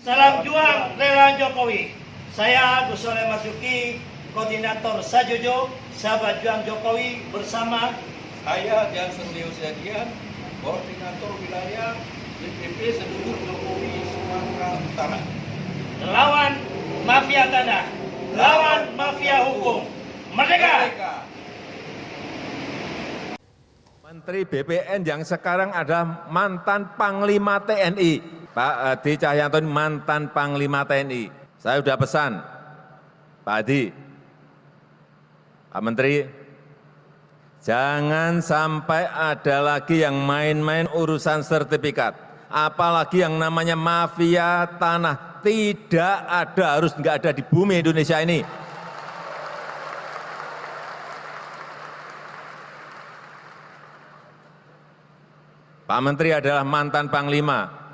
Salam juang relawan Jokowi. Saya Gus Soleh Marzuki, Koordinator Sajojo, Sahabat Juang Jokowi bersama saya Jansen Leo Sadian, Koordinator Wilayah DPP Seluruh Jokowi Sumatera Utara. lawan mafia tanah, lawan mafia hukum. Merdeka! Menteri BPN yang sekarang adalah mantan Panglima TNI. Pak Hadi Cahyanto ini mantan Panglima TNI. Saya sudah pesan, Pak Hadi, Pak Menteri, jangan sampai ada lagi yang main-main urusan sertifikat. Apalagi yang namanya mafia tanah. Tidak ada, harus nggak ada di bumi Indonesia ini. Pak Menteri adalah mantan Panglima.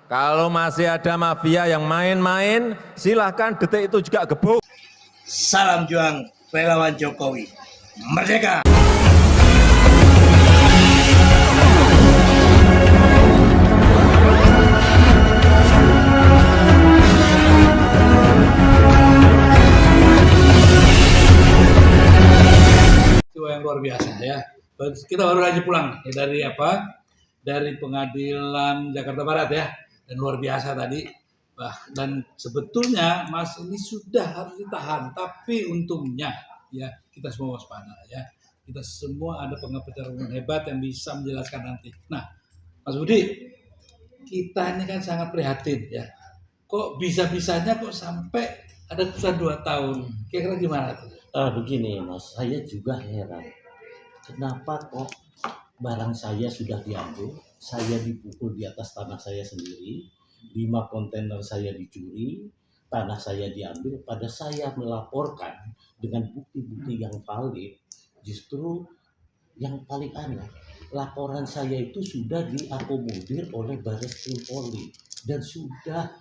Kalau masih ada mafia yang main-main, silahkan detik itu juga gebuk. Salam juang relawan Jokowi. Merdeka! Yang luar biasa ya. Kita baru aja pulang ya, dari pengadilan Jakarta Barat ya, dan luar biasa tadi. Dan sebetulnya Mas ini sudah harus ditahan, tapi untungnya ya kita semua waspada ya. Kita semua ada pengacara hebat yang bisa menjelaskan nanti. Nah, Mas Budi, kita ini kan sangat prihatin ya. Kok bisa-bisanya kok sampai ada putusan 2 tahun? Kira-kira gimana tuh? Begini Mas, saya juga heran. Kenapa kok barang saya sudah diambil, saya dipukul di atas tanah saya sendiri, 5 kontainer saya dicuri, tanah saya diambil, pada saya melaporkan dengan bukti-bukti yang valid, justru yang paling aneh, laporan saya itu sudah diakomodir oleh Baris Krim Polri dan sudah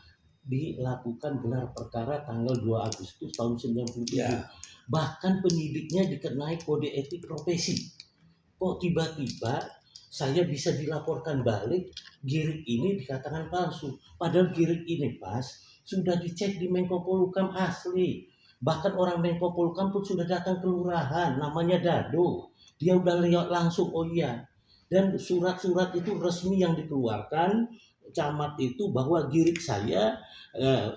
dilakukan gelar perkara tanggal 2 Agustus tahun 97. Ya. Bahkan penyidiknya dikenai kode etik profesi. Kok tiba-tiba saya bisa dilaporkan balik, girik ini dikatakan palsu. Padahal girik ini pas sudah dicek di Menko Polhukam asli. Bahkan orang Menko Polhukam pun sudah datang ke lurahan, namanya Dado. Dia udah lihat langsung, oh iya. Dan surat-surat itu resmi yang dikeluarkan camat itu bahwa girik saya,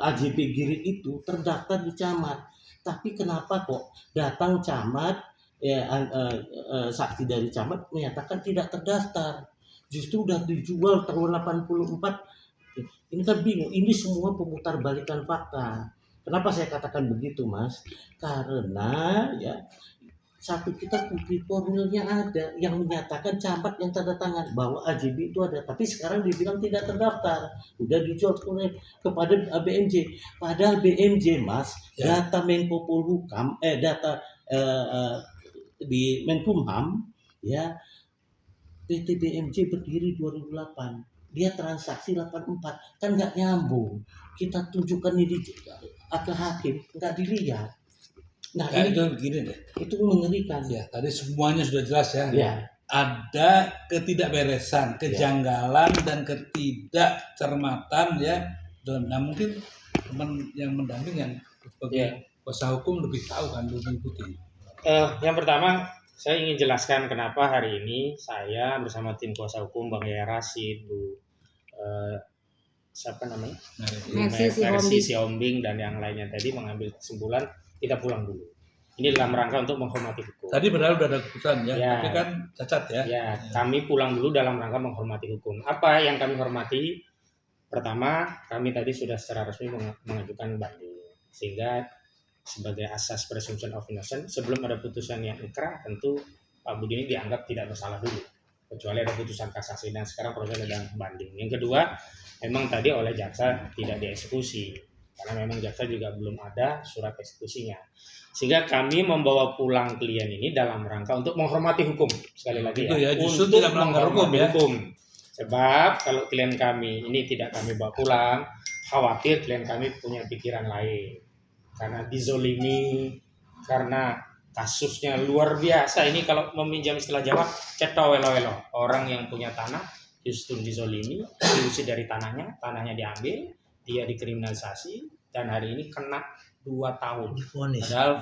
AJP girik itu terdaftar di camat. Tapi kenapa kok datang camat, saksi dari camat menyatakan tidak terdaftar. Justru udah dijual tahun 84. Ini kan bingung, ini semua pemutarbalikan fakta. Kenapa saya katakan begitu Mas? Karena ya satu kita bukti formilnya ada yang menyatakan camat yang tanda tangan bahwa AJB itu ada, tapi sekarang dibilang tidak terdaftar, udah dijual kepada BMJ. Padahal BMJ Mas, ya. Data Menko Polhukam, data di Menkumham, ya PT BMJ berdiri 2008, dia transaksi 84, kan nggak nyambung. Kita tunjukkan ini ke hakim, nggak dilihat. Nah, ya, ini itu begini deh. Itu mengerikan Ya, tadi semuanya sudah jelas ya. Ya. Ada ketidakberesan, kejanggalan dan ketidakcermatan ya. Dan mungkin teman yang mendamping yang sebagai kuasa hukum lebih tahu kan, lebih mengikuti. Yang pertama, saya ingin jelaskan kenapa hari ini saya bersama tim kuasa hukum Bang Yaya Rashid, siapa namanya? Mercy Siombing dan yang lainnya tadi mengambil kesimpulan kita pulang dulu. Ini dalam rangka untuk menghormati hukum. Tadi padahal udah ada keputusan ya, tapi kan cacat ya. Ya, kami pulang dulu dalam rangka menghormati hukum. Apa yang kami hormati? Pertama, kami tadi sudah secara resmi mengajukan banding. Sehingga sebagai asas presumption of innocence, sebelum ada putusan yang inkrah, tentu Pak Budi ini dianggap tidak bersalah dulu. Kecuali ada putusan kasasi dan sekarang proses sedang banding. Yang kedua, memang tadi oleh jaksa tidak dieksekusi. Karena memang jaksa juga belum ada surat eksekusinya. Sehingga kami membawa pulang klien ini dalam rangka untuk menghormati hukum. Sekali lagi ya, untuk tidak melanggar hukum ya. Sebab kalau klien kami ini tidak kami bawa pulang, khawatir klien kami punya pikiran lain. Karena dizolimi, karena kasusnya luar biasa. Ini kalau meminjam istilah Jawa, cetowelo-welo. Orang yang punya tanah justru dizolimi, diusir dari tanahnya diambil, dia dikriminalisasi dan hari ini kena 2 tahun. Divonis. Padahal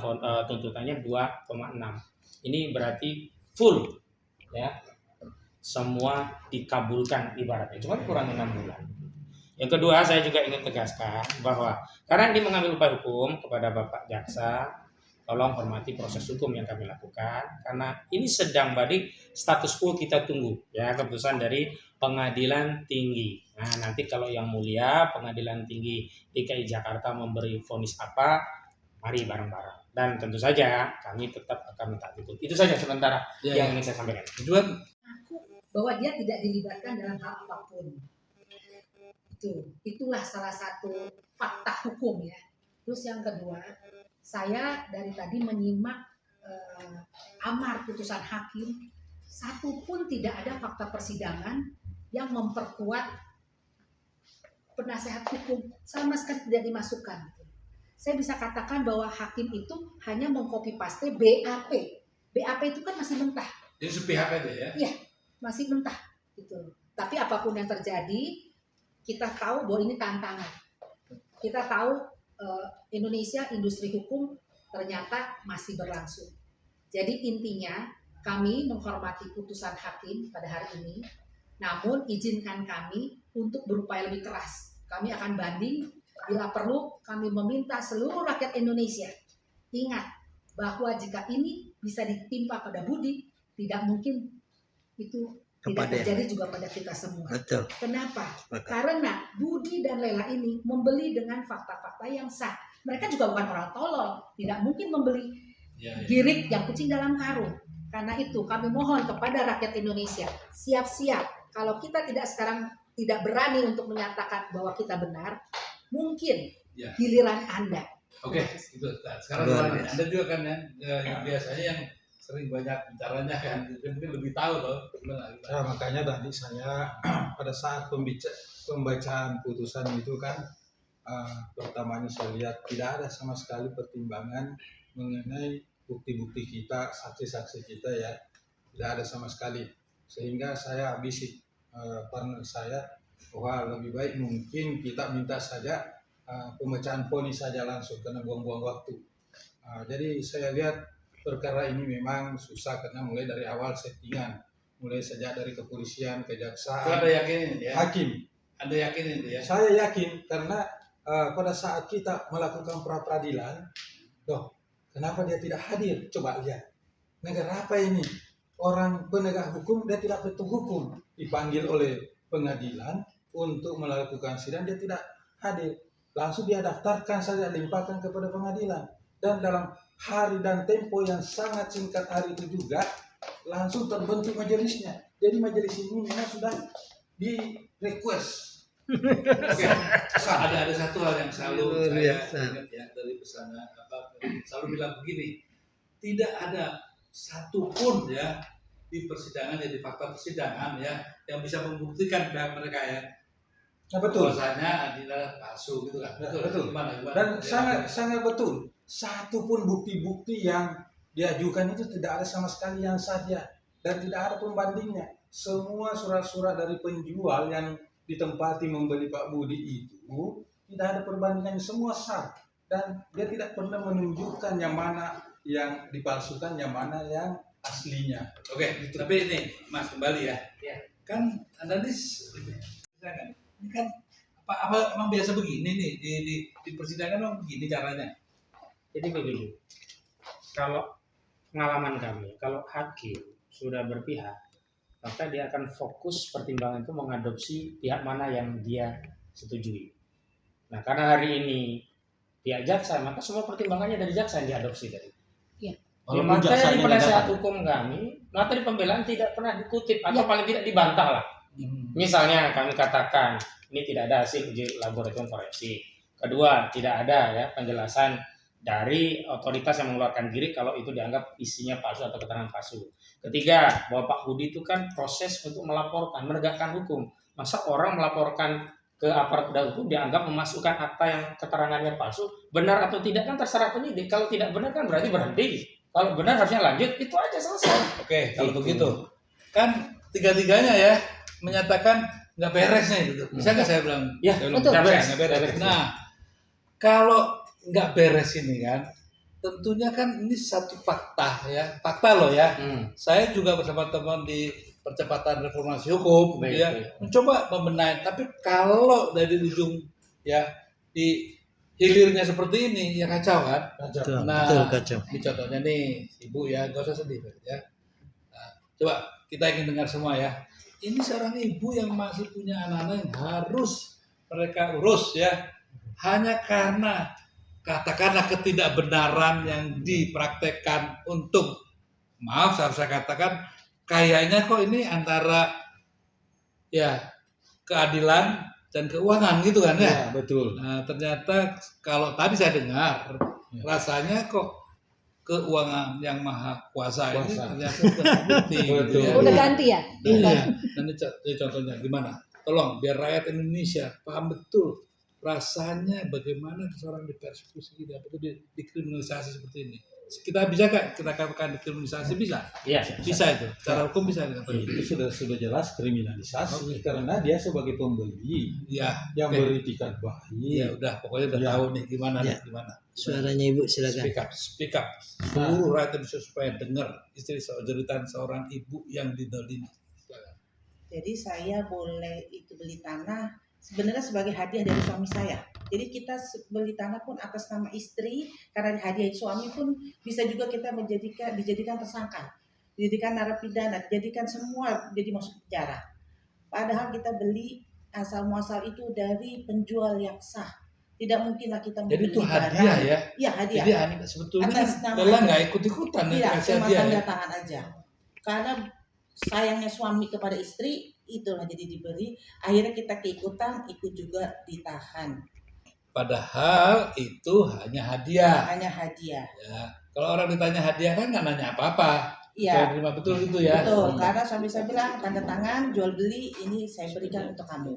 tuntutannya 2,6. Ini berarti full ya. Semua dikabulkan ibaratnya. Cuma kurang 6 bulan. Yang kedua, saya juga ingin tegaskan bahwa karena ini mengambil upaya hukum kepada Bapak Jaksa, tolong hormati proses hukum yang kami lakukan karena ini sedang balik status quo kita tunggu ya keputusan dari Pengadilan Tinggi. Nah, nanti kalau yang mulia Pengadilan Tinggi DKI Jakarta memberi vonis apa, mari bareng-bareng. Dan tentu saja kami tetap akan mentaati hukum. Itu saja sementara yang ingin saya sampaikan. Tujuan bahwa dia tidak dilibatkan dalam hal apapun. Itulah salah satu fakta hukum ya. Terus yang kedua, saya dari tadi menyimak amar putusan hakim, satu pun tidak ada fakta persidangan yang memperkuat penasehat hukum, sama sekali tidak dimasukkan. Saya bisa katakan bahwa hakim itu hanya mengcopy paste BAP. BAP itu kan masih mentah. jadi sepihak aja ya. Iya, masih mentah gitu. Tapi apapun yang terjadi, kita tahu bahwa ini tantangan. Kita tahu Indonesia industri hukum ternyata masih berlangsung. Jadi intinya kami menghormati putusan hakim pada hari ini, namun izinkan kami untuk berupaya lebih keras. Kami akan banding, bila perlu kami meminta seluruh rakyat Indonesia ingat bahwa jika ini bisa ditimpa pada Budi, tidak mungkin itu tidak terjadi juga pada kita semua. Betul. Kenapa? Karena Budi dan Lela ini membeli dengan fakta-fakta yang sah. Mereka juga bukan orang tolol, tidak mungkin membeli girik yang kucing dalam karung. Karena itu kami mohon kepada rakyat Indonesia, siap-siap. Kalau kita tidak sekarang tidak berani untuk menyatakan bahwa kita benar, mungkin giliran Anda. Oke, itu. Nah, sekarang Anda juga kan yang biasanya yang sering banyak bicaranya kan, mungkin lebih tahu loh. Ya, makanya tadi saya pada saat pembacaan putusan itu kan pertamanya saya lihat tidak ada sama sekali pertimbangan mengenai bukti-bukti kita, saksi-saksi kita ya, tidak ada sama sekali. Sehingga saya bisik partner saya bahwa lebih baik mungkin kita minta saja pembacaan vonis saja langsung karena buang-buang waktu. Jadi saya lihat perkara ini memang susah karena mulai dari awal settingan, mulai sejak dari kepolisian, kejaksaan, Anda yakinin ya? hakim. Anda yakinin ya? Saya yakin karena pada saat kita melakukan pra peradilan, kenapa dia tidak hadir? Coba lihat, negara apa ini? Orang penegak hukum dia tidak betul hukum, dipanggil oleh pengadilan untuk melakukan sidang dia tidak hadir, langsung dia daftarkan saja, limpahkan kepada pengadilan dan dalam hari dan tempo yang sangat singkat hari itu juga langsung terbentuk majelisnya. Jadi majelis ini memang sudah di request. Oke. Ada satu hal yang selalu saya ingat ya dari pesan selalu bilang begini, tidak ada satupun ya di persidangan ya di fakta persidangan ya yang bisa membuktikan pihak mereka ya. Nah, betul. Bahwasanya adalah palsu gitu kan. Betul. Gimana? Dan Ya, sangat betul. Satu pun bukti-bukti yang diajukan itu tidak ada sama sekali yang sah dan tidak ada pembandingnya. Semua surat-surat dari penjual yang ditempati membeli Pak Budi itu tidak ada perbandingannya, semua sah dan dia tidak pernah menunjukkan yang mana yang dipalsukan, yang mana yang aslinya. Oke, tapi ini Mas kembali ya. Kan Anda ini kan apa emang biasa begini nih di persidangan memang begini caranya. Jadi begini, kalau pengalaman kami, kalau hakim sudah berpihak, maka dia akan fokus pertimbangan itu mengadopsi pihak mana yang dia setujui. Nah, karena hari ini pihak jaksa, maka semua pertimbangannya dari jaksa yang diadopsi dari. Iya. Di materi penasehat hukum kami, materi pembelaan tidak pernah dikutip atau paling tidak dibantah lah. Misalnya kami katakan ini tidak ada hasil uji laboratorium forensik. Kedua, tidak ada ya penjelasan dari otoritas yang mengeluarkan girik kalau itu dianggap isinya palsu atau keterangan palsu. Ketiga, bahwa Pak Budi itu kan proses untuk melaporkan, menegakkan hukum. Masa orang melaporkan ke aparat penegak hukum dianggap memasukkan akta yang keterangannya palsu, benar atau tidak kan terserah penyidik. Kalau tidak benar kan berarti berhenti. Kalau benar harusnya lanjut, itu aja selesai. Oke, kalau begitu kan tiga-tiganya ya menyatakan nggak beres nih gitu. Bisa nggak saya bilang? Ya, saya bilang, betul. nggak beres. Nah, kalau nggak beres ini kan, tentunya kan ini satu fakta ya, fakta loh ya. Saya juga bersama teman di percepatan reformasi hukum, Baik, ya, baik. mencoba membenahi. Tapi kalau dari ujung ya di hilirnya seperti ini, ya kacau kan? Betul, Nah, betul, kacau. ini contohnya nih, Ibu ya, gak usah sedih ya. Nah, coba kita ingin dengar semua ya. Ini seorang ibu yang masih punya anak-anak yang harus mereka urus ya, hanya karena katakanlah ketidakbenaran yang dipraktekkan untuk, maaf saya katakan, kayaknya kok ini antara ya keadilan dan keuangan gitu kan ya. betul. Nah, ternyata kalau tadi saya dengar, rasanya kok keuangan yang maha kuasa ini ternyata terbukti gitu ya. Udah ganti ya? Iya. Dan ini contohnya gimana? Tolong biar rakyat Indonesia paham betul rasanya bagaimana seorang dipersekusi, dikriminalisasi seperti ini. Kita bisa kan kita katakan dikriminalisasi bisa? Iya. Bisa itu. Secara hukum bisa dikatakan. Itu sudah jelas kriminalisasi karena dia sebagai pembeli Iya. yang Oke. beritikat baik. Iya, udah pokoknya udah Ya. tahu nih gimana Ya. nih gimana. Suaranya Ibu silakan. Speak up. Seluruh rakyat Indonesia supaya dengar jeritan seorang ibu yang didolimi. Jadi saya boleh itu beli tanah sebenarnya sebagai hadiah dari suami saya. Jadi kita beli tanah pun atas nama istri karena hadiah suami pun bisa juga kita dijadikan tersangka, dijadikan narapidana, dijadikan semua jadi masuk penjara. Padahal kita beli asal muasal itu dari penjual yang sah. Tidak mungkinlah kita Jadi membeli itu hadiah barang. ya. Iya hadiah. Jadi sebetulnya Atas nama adalah hadiah. nggak ikut-ikutan ya Tidak, dikasih cuma hadiah tanda ya. tangan aja. Karena sayangnya suami kepada istri itulah jadi diberi. Akhirnya kita keikutan, ikut juga ditahan. Padahal itu hanya hadiah. Hanya hadiah. Ya. Kalau orang ditanya hadiah kan nggak nanya apa-apa. Iya. Saya terima betul itu ya. Betul, karena suami saya bilang tanda tangan, jual beli ini saya berikan untuk kamu.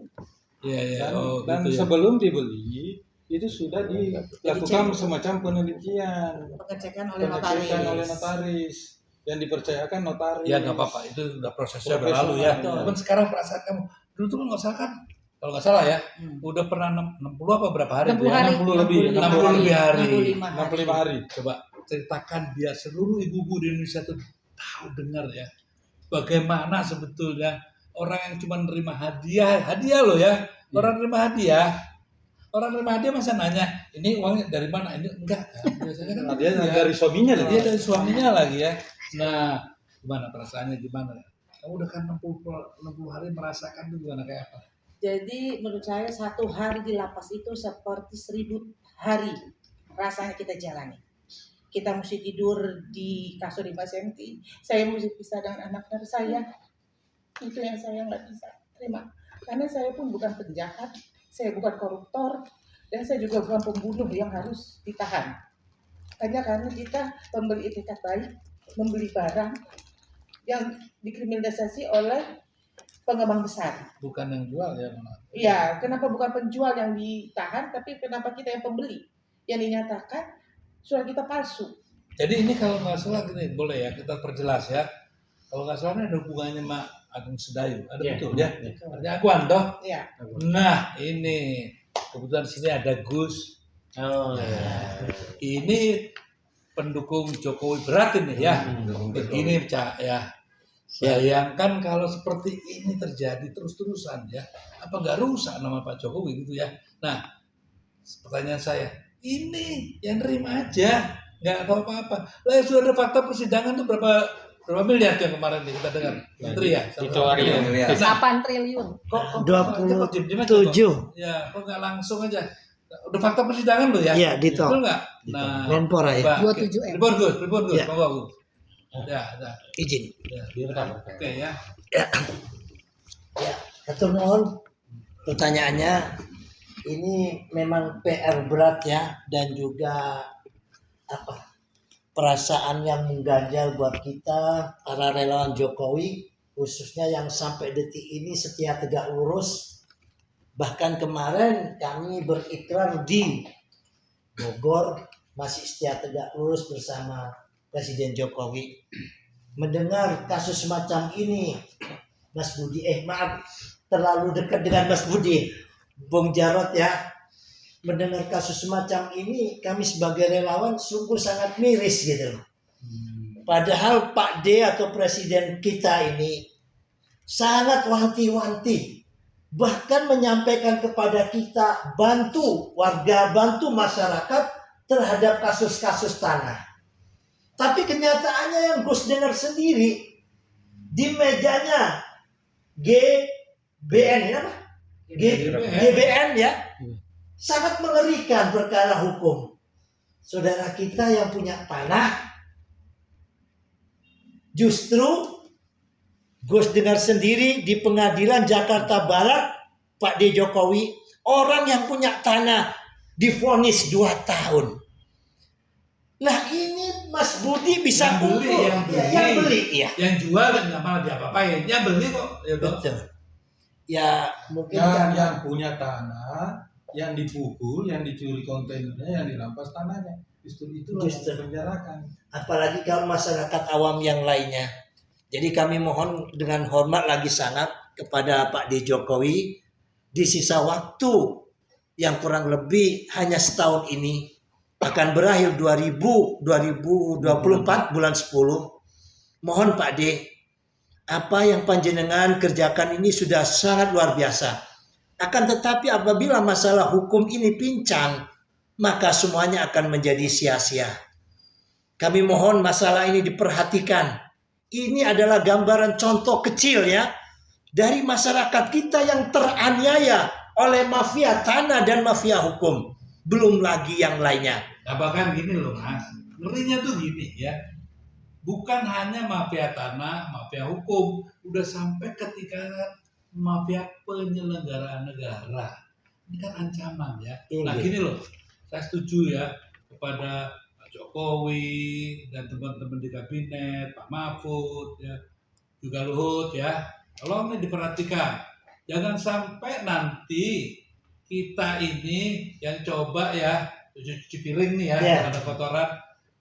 Iya iya. Dan, Oh, dan gitu ya. sebelum dibeli itu sudah dilakukan Dicek. semacam penelitian, Pengecekan oleh pengecekan oleh notaris. notaris yang dipercayakan notaris. Ya nggak apa-apa, itu udah prosesnya Profesional. berlalu ya. Betul. Cuman sekarang perasaan kamu, dulu tuh nggak usah kan, kalau nggak salah ya, udah pernah 60 apa berapa hari? 60 tuh ya? hari. 60 lebih, 60 lebih hari. 65 hari. 65 hari. Coba ceritakan biar seluruh ibu-ibu di Indonesia tuh tahu dengar ya, bagaimana sebetulnya orang yang cuma nerima hadiah loh ya, orang nerima hadiah. Orang nerima hadiah masa nanya, ini uangnya dari mana? Ini enggak kan? Biasanya kan Dia dari suaminya loh. dia dari suaminya lagi ya. Nah, gimana perasaannya gimana? Kamu udah kan 60 hari merasakan itu gimana kayak apa? Jadi menurut saya 1 hari di lapas itu seperti 1000 hari rasanya kita jalani. Kita mesti tidur di kasur 5 cm. Saya mesti pisah dengan anak saya. Itu yang saya nggak bisa terima. Karena saya pun bukan penjahat, saya bukan koruptor, dan saya juga bukan pembunuh yang harus ditahan. Hanya karena kita membeli etikat baik, membeli barang yang dikriminalisasi oleh pengembang besar. Bukan yang jual ya, Iya, kenapa bukan penjual yang ditahan, tapi kenapa kita yang pembeli? Yang dinyatakan surat kita palsu. Jadi ini kalau nggak salah gini, boleh ya kita perjelas ya. Kalau nggak salah ini ada hubungannya sama Agung Sedayu, ada Iya. betul ya? Artinya Aguan toh. Iya. Nah ini kebetulan di sini ada Gus. Oh ya. Ini pendukung Jokowi berat ini ya. Begini Cak ya. Bayangkan kalau seperti ini terjadi terus-terusan ya. Apa nggak rusak nama Pak Jokowi gitu ya? Nah, pertanyaan saya, ini yang nerima aja, nggak tahu apa-apa. Lah sudah ada fakta persidangan tuh berapa miliar tuh yang kemarin nih kita dengar? Menteri ya? Itu miliar. 8 triliun. Kok 27. ya, kok nggak langsung aja? Udah fakta persidangan lo ya? Iya, Dito. Betul nggak? Nah, Menpora ya. Mbak, 27 M. Ribon Gus, Ya. monggo Gus. Ya, Izin. oke ya. Ya, hatur nuhun. Pertanyaannya ini memang PR berat ya, dan juga perasaan yang mengganjal buat kita para relawan Jokowi, khususnya yang sampai detik ini setia tegak lurus. Bahkan kemarin kami berikrar di Bogor masih setia tegak lurus bersama Presiden Jokowi. Mendengar kasus semacam ini, Mas Budi, maaf, terlalu dekat dengan Mas Budi. Bung Jarot ya, mendengar kasus semacam ini kami sebagai relawan sungguh sangat miris gitu. Padahal Pak D atau presiden kita ini sangat wanti-wanti, bahkan menyampaikan kepada kita bantu warga, bantu masyarakat terhadap kasus-kasus tanah. Tapi kenyataannya yang Gus dengar sendiri di mejanya GBN ya apa? GBN ya, sangat mengerikan perkara hukum. Saudara kita yang punya tanah, justru Gus dengar sendiri di pengadilan Jakarta Barat, Pak D. Jokowi, orang yang punya tanah divonis 2 tahun. Nah ini Mas Budi bisa yang beli ya. Yang jual nggak malah diapa-apain, yang beli kok. Ya, betul. Ya mungkin yang punya tanah, yang dipukul, yang dicuri kontainernya, yang dirampas tanahnya, justru itulah yang dipenjarakan. Apalagi kalau masyarakat awam yang lainnya. Jadi kami mohon dengan hormat lagi sangat kepada Pak D. Jokowi, di sisa waktu yang kurang lebih hanya setahun ini akan berakhir 2024 bulan 10. Mohon Pak D, apa yang panjenengan kerjakan ini sudah sangat luar biasa. Akan tetapi apabila masalah hukum ini pincang, maka semuanya akan menjadi sia-sia. Kami mohon masalah ini diperhatikan. Ini adalah gambaran contoh kecil ya dari masyarakat kita yang teraniaya oleh mafia tanah dan mafia hukum. Belum lagi yang lainnya. Nah, bahkan gini loh Mas, ngerinya tuh gini ya. Bukan hanya mafia tanah, mafia hukum, udah sampai ketika mafia penyelenggaraan negara. Ini kan ancaman ya. Nah gini loh, saya setuju ya kepada Pak Jokowi dan teman-teman di kabinet, Pak Mahfud, ya, juga Luhut ya. Tolong ini diperhatikan, jangan sampai nanti kita ini yang coba ya cuci piring nih ya, ada kotoran.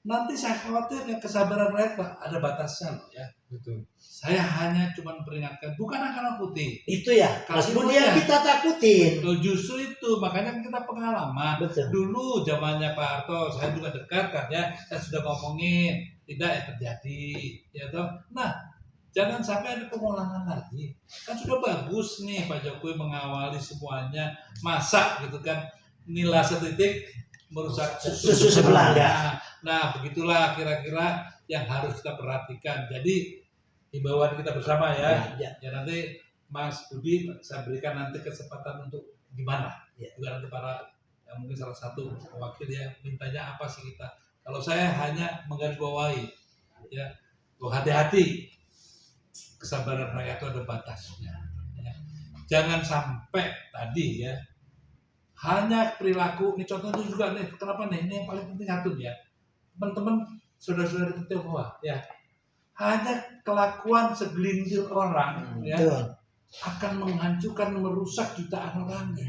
Nanti saya khawatir ya kesabaran rakyat ada batasnya loh ya. Betul. Saya hanya cuma peringatkan, bukan akan nakuti. Itu ya, Mas Budi yang kita takutin. Justru itu, makanya kita pengalaman. Betul. Dulu zamannya Pak Harto, saya juga dekat kan ya, saya sudah ngomongin, tidak ya terjadi. Ya toh. Nah, jangan sampai ada pengulangan lagi. Kan sudah bagus nih Pak Jokowi mengawali semuanya, masa gitu kan, nilai setitik merusak susu sebelah. Nah, begitulah kira-kira yang harus kita perhatikan. Jadi himbauan kita bersama ya. Ya nanti Mas Budi saya berikan nanti kesempatan untuk gimana. Juga nanti para mungkin salah satu wakil yang mintanya apa sih kita. Kalau saya hanya menggarisbawahi ya, hati-hati. Kesabaran rakyat itu ada batasnya. Ya. Jangan sampai tadi ya. Hanya perilaku, ini contohnya juga nih, kenapa nih, ini yang paling penting satu ya. Teman-teman, saudara-saudara di Tionghoa ya, hanya kelakuan segelintir orang ya akan menghancurkan, merusak jutaan orang ya.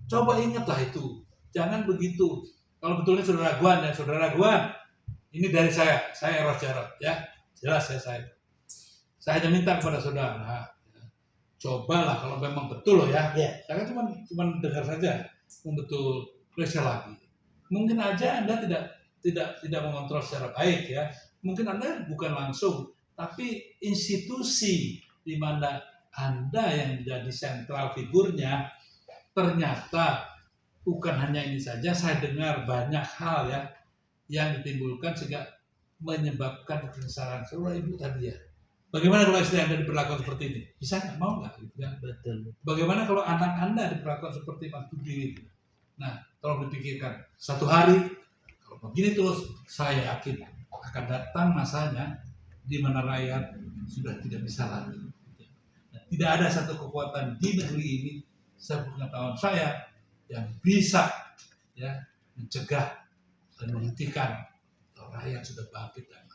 Coba ingatlah itu, jangan begitu. Kalau betulnya saudara raguan ya, saudara raguan, ini dari saya Eros Jarot ya, jelas ya saya hanya minta kepada saudara, cobalah kalau memang betul loh ya. Saya cuma dengar saja, betul periksa lagi. Mungkin aja Anda tidak mengontrol secara baik ya. Mungkin Anda bukan langsung, tapi institusi di mana Anda yang menjadi sentral figurnya ternyata bukan hanya ini saja. Saya dengar banyak hal ya yang ditimbulkan sehingga menyebabkan kesengsaraan seluruh ibu tadi ya. Bagaimana kalau istri Anda diperlakukan seperti ini? Bisa nggak? Mau nggak? Gitu kan? Betul. Bagaimana kalau anak Anda diperlakukan seperti Mas Budi? Gitu? Nah, tolong dipikirkan. Satu hari, kalau begini terus, saya yakin akan datang masanya di mana rakyat sudah tidak bisa lagi. Nah, tidak ada satu kekuatan di negeri ini, sepengetahuan saya, yang bisa ya mencegah dan menghentikan rakyat sudah bangkit dan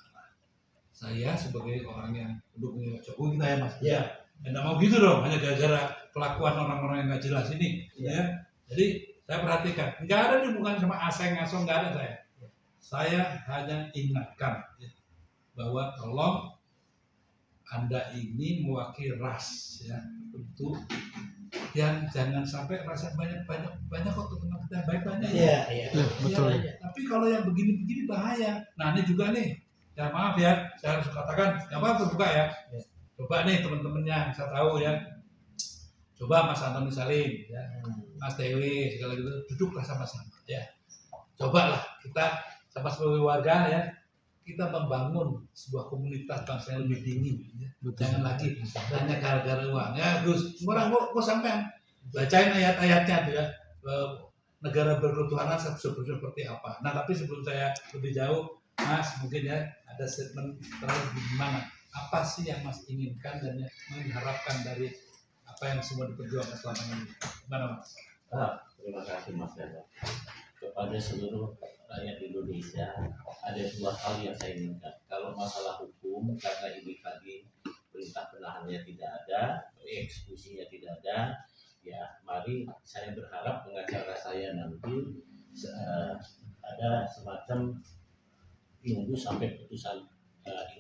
saya sebagai orang yang mendukung Jokowi kita ya Mas. Ya. Tidak mau gitu dong, hanya gara-gara kelakuan orang-orang yang nggak jelas ini. Ya. Jadi saya perhatikan, nggak ada hubungan sama aseng-asong, nggak ada saya. Saya hanya ingatkan ya, bahwa tolong Anda ini mewakili ras ya, tentu yang jangan sampai rasa banyak kok teman kita baik banyak ya. Betul. Tapi kalau yang begini bahaya. Nah ini juga nih, ya maaf ya, saya harus katakan, nggak apa-apa buka ya. Coba nih teman-temannya, saya tahu ya. Coba Mas Antoni Salim, ya, Mas Dewi, segala gitu, duduklah sama-sama ya. Cobalah kita sama sebagai warga ya, kita membangun sebuah komunitas bangsa yang lebih dingin. Ya. Jangan lagi banyak gara-gara uang. Ya Gus, orang kok sampean bacain ayat-ayatnya tuh ya. Negara berketuhanan seperti apa. Nah tapi sebelum saya lebih jauh, Mas mungkin ya ada statement terakhir gimana? Apa sih yang Mas inginkan dan yang mengharapkan dari apa yang semua diperjuangkan selama ini? Gimana Mas? Terima kasih Mas Dada. Kepada seluruh rakyat Indonesia, ada dua hal yang saya inginkan. Kalau masalah hukum, karena ini tadi perintah penahannya tidak ada, eksekusinya tidak ada, ya mari saya berharap pengacara saya nanti ada semacam nunggu sampai putusan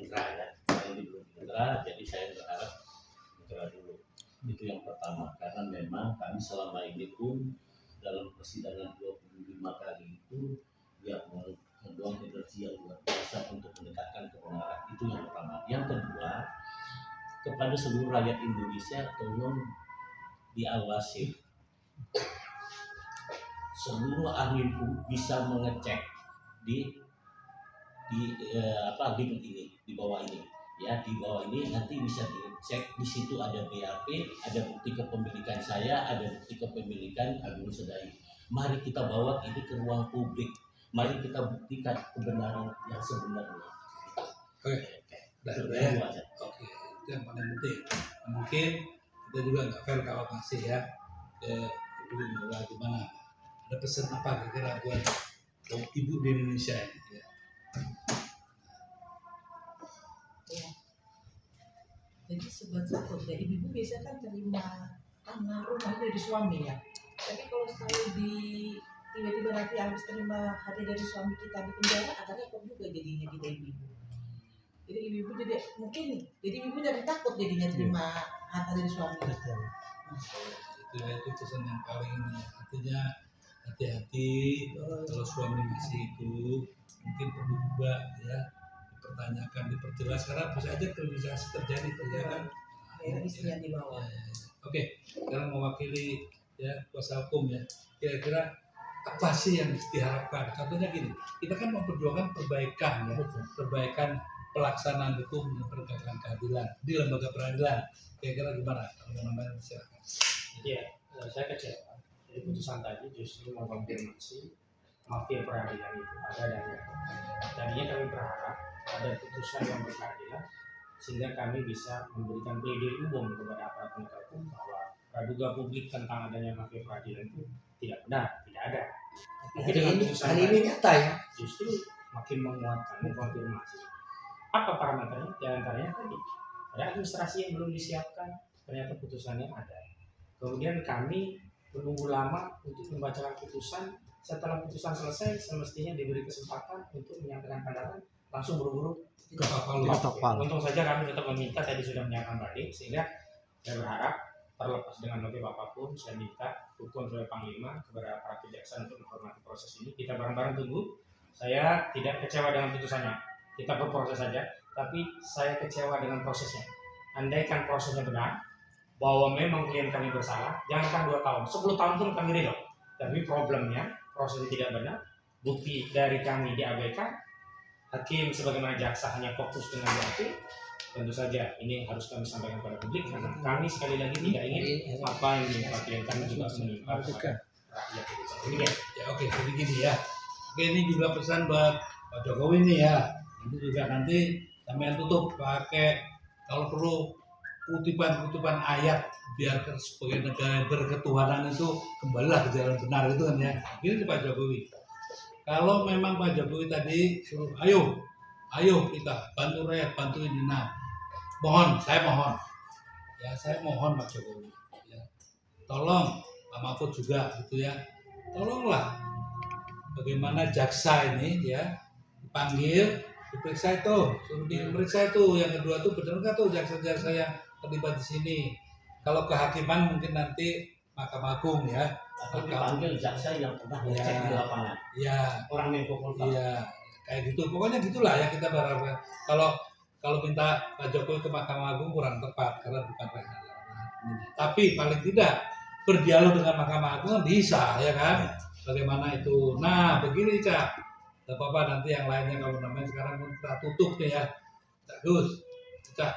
ingkrah ya. Ini belum ingkrah, jadi saya berharap ingkrah dulu. Itu yang pertama, karena memang kami selama ini pun dalam persidangan 25 kali itu ya membuang energi yang luar biasa untuk mendekatkan kebenaran. Itu yang pertama. Yang kedua, kepada seluruh rakyat Indonesia tolong diawasi. Seluruh ahli hukum bisa mengecek di agreement ini, di bawah ini. Ya, di bawah ini nanti bisa dicek, di situ ada BAP, ada bukti kepemilikan saya, ada bukti kepemilikan Agung Sedayu. Mari kita bawa ini ke ruang publik. Mari kita buktikan kebenaran yang sebenarnya. Oke, ya. Oke, itu yang paling penting. Mungkin kita juga nggak fair kalau masih ya. Gimana? Ada pesan apa kira-kira buat ibu di Indonesia ini? Ya. Ya. Jadi sebetulnya ibu biasanya kan terima tanah rumah itu dari suami ya. Tapi kalau saya tiba-tiba nanti habis terima hadiah dari suami kita di penjara, agak repot juga jadinya kita ibu. Jadi ibu jadi mungkin jadi ibu jadi takut jadinya terima harta dari suami. Itu pesan yang paling ini. Artinya hati-hati kalau suami masih hidup, mungkin perlu juga ya dipertanyakan, diperjelas karena bisa aja kriminalisasi terjadi ya kan. Istrinya di bawah. Oke, sekarang mewakili ya kuasa hukum ya. Kira-kira apa sih yang diharapkan? Contohnya gini, kita kan memperjuangkan perbaikan ya, perbaikan pelaksanaan hukum dan penegakan keadilan di lembaga peradilan. Kira-kira gimana? Kalau namanya silakan. Iya, saya kecewa. Jadi putusan tadi justru mengkonfirmasi mafia peradilan itu ada dan ada. Tadinya kami berharap ada putusan yang berkeadilan sehingga kami bisa memberikan pledoi umum kepada aparat penegak hukum bahwa praduga publik tentang adanya mafia peradilan itu tidak benar, tidak ada. Tapi dengan putusan hari ini nyata ya. Justru makin menguatkan, mengkonfirmasi. Apa parameternya? Di antaranya tadi ada administrasi yang belum disiapkan, ternyata putusannya ada. Kemudian kami menunggu lama untuk membacakan putusan. Setelah putusan selesai, semestinya diberi kesempatan untuk menyampaikan pendapat, langsung buru-buru ketok palu. Untung saja kami tetap meminta, tadi sudah menyatakan balik, sehingga saya berharap terlepas dengan motif apapun, saya minta hukum sebagai Panglima kepada para kejaksaan untuk menghormati proses ini. Kita bareng-bareng tunggu. Saya tidak kecewa dengan putusannya, kita berproses saja, tapi saya kecewa dengan prosesnya. Andaikan prosesnya benar, bahwa memang klien kami bersalah, jangankan 2 tahun, 10 tahun pun kami ridho. Tapi problemnya, prosesnya tidak benar, bukti dari kami diabaikan, hakim sebagaimana jaksa hanya fokus dengan bukti. Tentu saja ini harus kami sampaikan kepada publik karena kami sekali lagi tidak ingin apa yang menimpa klien kami juga menimpa rakyat Indonesia. Ya oke, jadi gini ya. Oke, ini juga pesan buat Pak Jokowi nih ya. Itu juga nanti sampai tutup pakai kalau perlu kutipan-kutipan ayat biar sebagai negara yang berketuhanan itu kembalilah ke jalan benar itu kan ya. Ini Pak Jokowi. Kalau memang Pak Jokowi tadi suruh ayo kita bantu rakyat, bantu ini. Nah, saya mohon Pak Jokowi ya. Tolong Pak Mahfud juga gitu ya. Tolonglah bagaimana jaksa ini ya dipanggil diperiksa itu, suruh diperiksa itu. Yang kedua tuh benar nggak tuh jaksa-jaksa yang terlibat di sini. Kalau kehakiman mungkin nanti Mahkamah Agung ya. Atau dipanggil jaksa yang pernah ngecek di lapangan. Iya. Orang Menko Polhukam. Iya, kayak gitu. Pokoknya gitulah ya kita berharap. Kalau minta Pak Jokowi ke Mahkamah Agung kurang tepat karena bukan ranah. Tapi paling tidak berdialog dengan Mahkamah Agung kan bisa ya kan? Bagaimana itu? Nah, begini Cak. Tidak apa-apa nanti yang lainnya kalau namanya sekarang kita tutup nih ya. Cak Gus, Cak,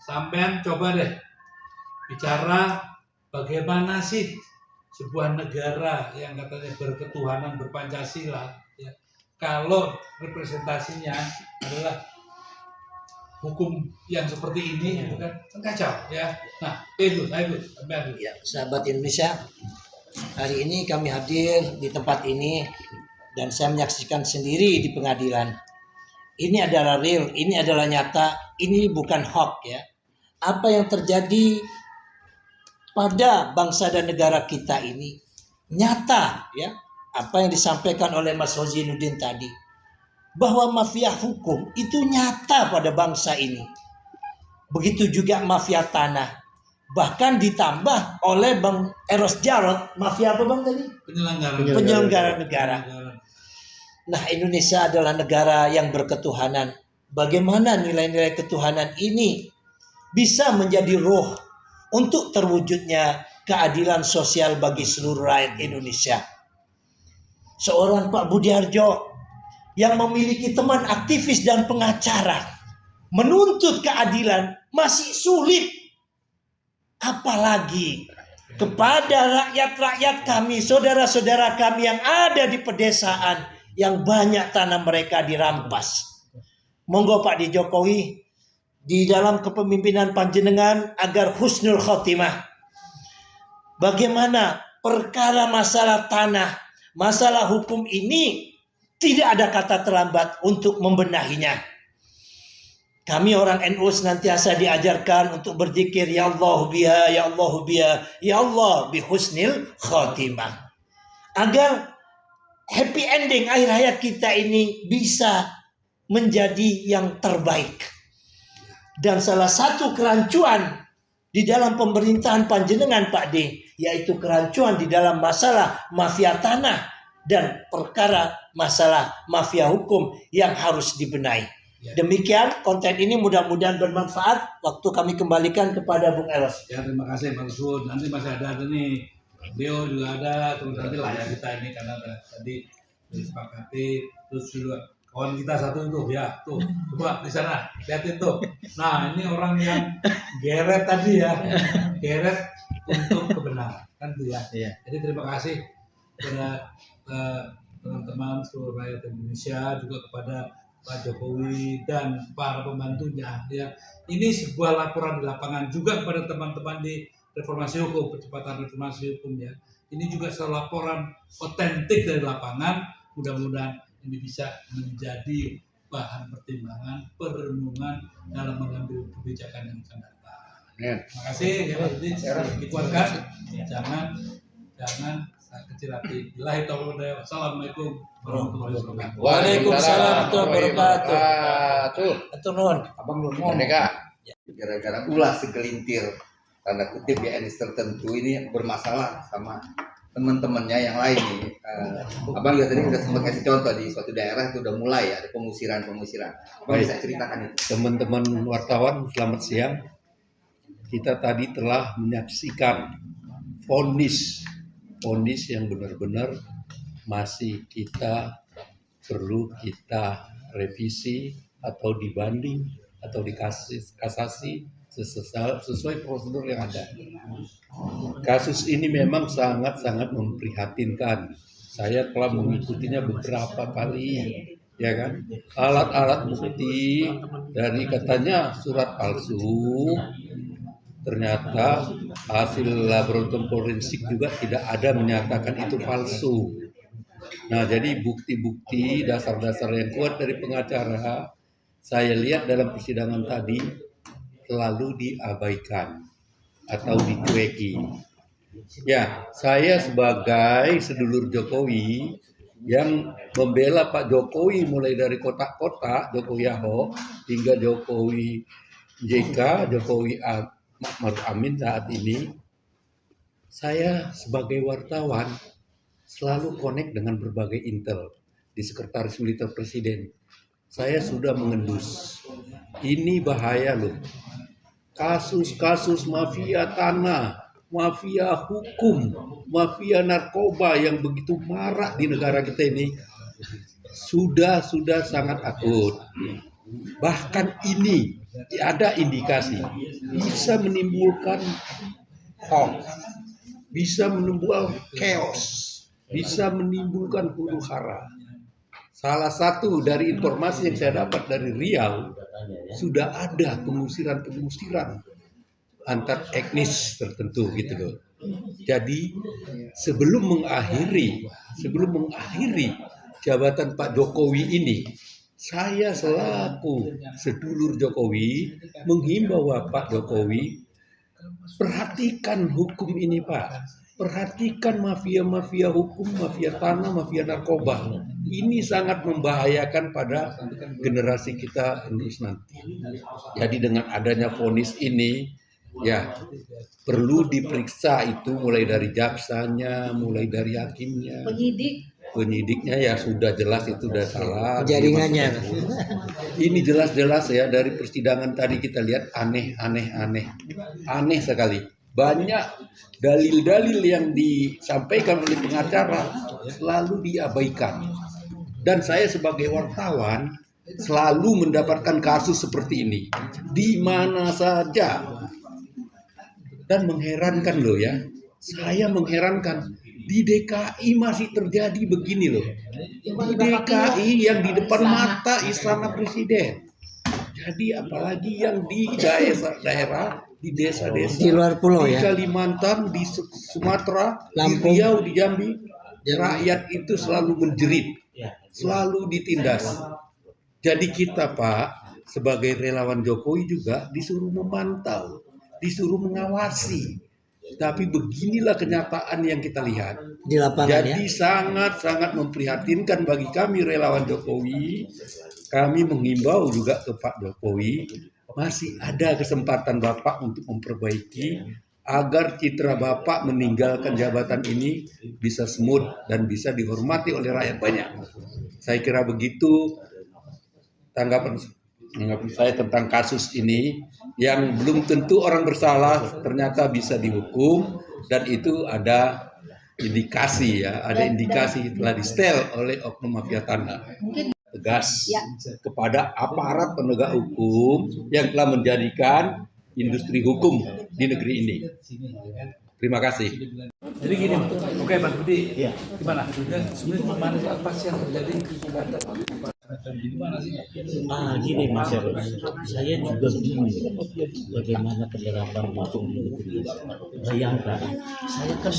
sampean coba deh bicara bagaimana sih sebuah negara yang katanya berketuhanan berpancasila ya, kalau representasinya adalah hukum yang seperti ini gitu kan kacau ya. Nah itu Ya, sahabat Indonesia, hari ini kami hadir di tempat ini dan saya menyaksikan sendiri di pengadilan. Ini adalah real, ini adalah nyata, ini bukan hoax ya. Apa yang terjadi pada bangsa dan negara kita ini nyata ya. Apa yang disampaikan oleh Mas Hozinuddin tadi, bahwa mafia hukum itu nyata pada bangsa ini. Begitu juga mafia tanah. Bahkan ditambah oleh Bang Eros Jarot, mafia apa Bang tadi? Penyelenggara negara. Nah, Indonesia adalah negara yang berketuhanan. Bagaimana nilai-nilai ketuhanan ini bisa menjadi roh untuk terwujudnya keadilan sosial bagi seluruh rakyat Indonesia. Seorang Pak Budiarjo yang memiliki teman aktivis dan pengacara menuntut keadilan masih sulit. Apalagi kepada rakyat-rakyat kami, saudara-saudara kami yang ada di pedesaan yang banyak tanah mereka dirampas. Monggo Pak Di Jokowi di dalam kepemimpinan panjenengan agar husnul khotimah. Bagaimana perkara masalah tanah, masalah hukum ini tidak ada kata terlambat untuk membenahinya. Kami orang NU senantiasa diajarkan untuk berzikir ya Allah biha, ya Allah biha, ya Allah bi husnil khotimah. Agar happy ending akhir hayat kita ini bisa menjadi yang terbaik. Dan salah satu kerancuan di dalam pemerintahan panjenengan Pak D, yaitu kerancuan di dalam masalah mafia tanah dan perkara masalah mafia hukum yang harus dibenahi. Demikian konten ini mudah-mudahan bermanfaat. Waktu kami kembalikan kepada Bung Eros. Ya terima kasih Bang Sud. Nanti masih ada nih. Beliau juga ada. Terus nanti layar kita ini karena tadi disepakati. Terus juga kawan kita satu itu ya tuh coba di sana lihatin tuh. Nah ini orang yang geret tadi ya, geret untuk kebenaran kan tuh ya. Jadi terima kasih kepada teman-teman seluruh rakyat Indonesia, juga kepada Pak Jokowi dan para pembantunya ya. Ini sebuah laporan di lapangan juga kepada teman-teman di reformasi hukum, percepatan reformasi hukum ya. Ini juga laporan otentik dari lapangan. Mudah-mudahan ini bisa menjadi bahan pertimbangan, perenungan dalam mengambil kebijakan yang akan datang. Terima kasih ya, dikuatkan. Jangan kecil hati. Billahi taufiq. Assalamualaikum warahmatullahi wabarakatuh. Waalaikumsalam warahmatullahi wabarakatuh. Atur nuhun. Abang belum Merdeka. Gara-gara ulah segelintir tanda kutip ya etnis tertentu ini bermasalah sama teman-temannya yang lain nih. Abang juga tadi sudah sempat kasih contoh di suatu daerah itu udah mulai ada pengusiran. Abang bisa ceritakan itu. Teman-teman wartawan, selamat siang. Kita tadi telah menyaksikan vonis yang benar-benar masih perlu kita revisi atau dibanding atau kasasi sesuai prosedur yang ada. Kasus ini memang sangat-sangat memprihatinkan. Saya telah mengikutinya beberapa kali, ya kan? Alat-alat bukti dari katanya surat palsu, ternyata hasil laboratorium forensik juga tidak ada menyatakan itu palsu. Nah, jadi bukti-bukti dasar-dasar yang kuat dari pengacara saya lihat dalam persidangan tadi selalu diabaikan atau dicueki. Ya, saya sebagai sedulur Jokowi yang membela Pak Jokowi mulai dari kotak-kotak Jokowi Ahok hingga Jokowi JK, Jokowi Ma'ruf Amin saat ini. Saya sebagai wartawan selalu connect dengan berbagai intel di Sekretaris Militer Presiden. Saya sudah mengendus. Ini bahaya loh. Kasus-kasus mafia tanah, mafia hukum, mafia narkoba yang begitu marak di negara kita ini sudah sangat akut. Bahkan ini ada indikasi bisa menimbulkan hoax, bisa menimbulkan chaos, bisa menimbulkan huru hara. Salah satu dari informasi yang saya dapat dari Riau, sudah ada pengusiran antar etnis tertentu gitu loh. Jadi sebelum mengakhiri jabatan Pak Jokowi ini, saya selaku sedulur Jokowi menghimbau Pak Jokowi, perhatikan hukum ini Pak. Perhatikan mafia-mafia hukum, mafia tanah, mafia narkoba. Ini sangat membahayakan pada generasi kita terus nanti. Jadi dengan adanya vonis ini, ya perlu diperiksa itu mulai dari jaksanya, mulai dari hakimnya. Penyidiknya ya sudah jelas itu sudah salah. Jaringannya. Ini jelas-jelas ya dari persidangan tadi kita lihat aneh sekali. Banyak dalil-dalil yang disampaikan oleh pengacara selalu diabaikan. Dan saya sebagai wartawan selalu mendapatkan kasus seperti ini di mana saja. Dan mengherankan loh ya. Saya mengherankan di DKI masih terjadi begini loh. Di DKI yang di depan mata Istana Presiden. Jadi apalagi yang di daerah di desa-desa di luar pulau di ya, Kalimantan, di Sumatera, Lampung, di Riau, di Jambi, rakyat itu selalu menjerit, selalu ditindas. Jadi kita Pak sebagai relawan Jokowi juga disuruh memantau, disuruh mengawasi. Tapi beginilah kenyataan yang kita lihat di lapangan. Jadi sangat memprihatinkan bagi kami relawan Jokowi. Kami menghimbau juga ke Pak Jokowi, masih ada kesempatan Bapak untuk memperbaiki agar citra Bapak meninggalkan jabatan ini bisa smooth dan bisa dihormati oleh rakyat banyak. Saya kira begitu tanggapan saya tentang kasus ini yang belum tentu orang bersalah ternyata bisa dihukum, dan itu ada indikasi ya, ada indikasi telah distel oleh oknum mafia tanah. Tegas kepada aparat penegak hukum yang telah menjadikan industri hukum di negeri ini. Terima kasih. Jadi gini, oke Mas Budi, gimana? Sebenarnya mana apa sih yang terjadi? Gimana sih? Gini Mas Heru, saya juga bingung bagaimana penerapan hukum di negeri. Bayangkan, saya kan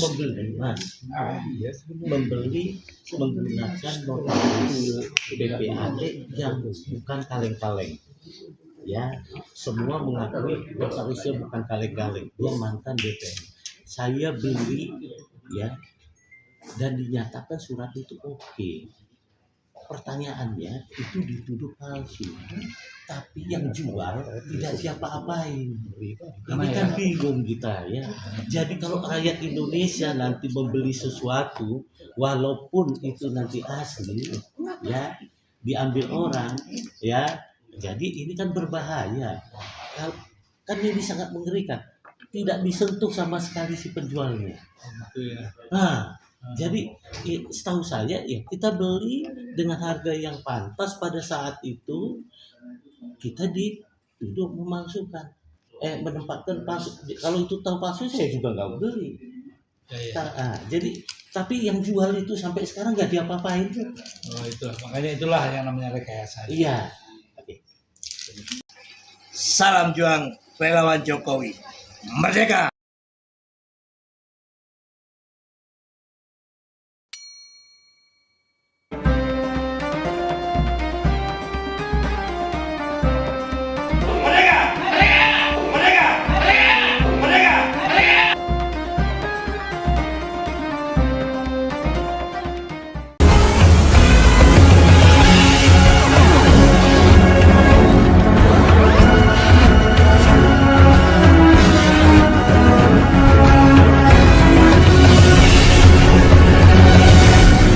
membeli menggunakan notaris BPAD yang bukan kaleng-kaleng. Ya, semua mengakui notarisnya bukan kaleng-kaleng, dia mantan BPN. Saya beli ya, dan dinyatakan surat itu oke. Pertanyaannya itu dituduh palsu, tapi yang jual tidak siapa-apain. Ini kan bingung kita ya. Jadi kalau rakyat Indonesia nanti membeli sesuatu, walaupun itu nanti asli, ya diambil orang, ya. Jadi ini kan berbahaya. Kan ini sangat mengerikan. Tidak disentuh sama sekali si penjualnya. Nah, jadi setahu saya ya kita beli dengan harga yang pantas pada saat itu, kita dituduh memalsukan, menempatkan palsu. Kalau itu tahu palsu saya juga nggak beli. Jadi tapi yang jual itu sampai sekarang nggak diapa-apain. Oh itu makanya itulah yang namanya rekayasa. Iya. Salam juang relawan Jokowi. Merdeka!